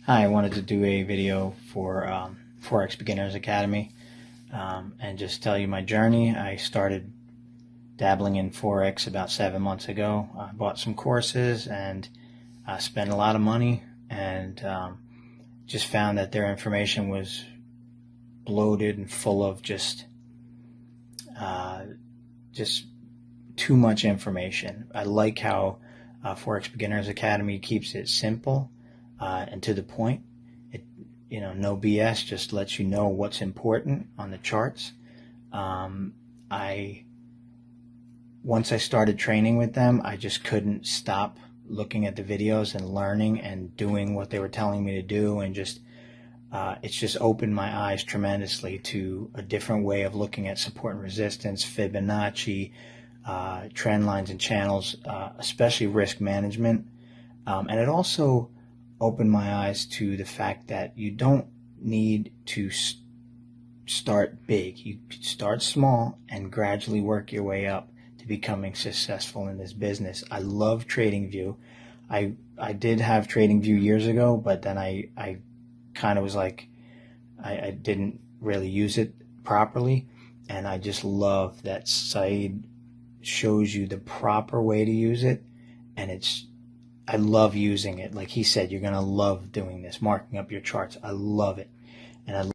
Hi, I wanted to do a video for Forex Beginners Academy and just tell you my journey. I started dabbling in Forex about 7 months ago. I bought some courses and spent a lot of money and just found that their information was bloated and full of uh, just too much information. I like how Forex Beginners Academy keeps it simple and to the point. It, no BS, just lets you know what's important on the charts. I Once I started training with them, I just couldn't stop looking at the videos and learning and doing what they were telling me to do, and it's just opened my eyes tremendously to a different way of looking at support and resistance, Fibonacci, trend lines and channels, especially risk management. And it also opened my eyes to the fact that you don't need to start big. You start small and gradually work your way up to becoming successful in this business. I love TradingView. I did have TradingView years ago, but then I kind of was like, I didn't really use it properly, and I just love that Said shows you the proper way to use it, and I love using it. Like he said, you're gonna love doing this, marking up your charts. I love it, and I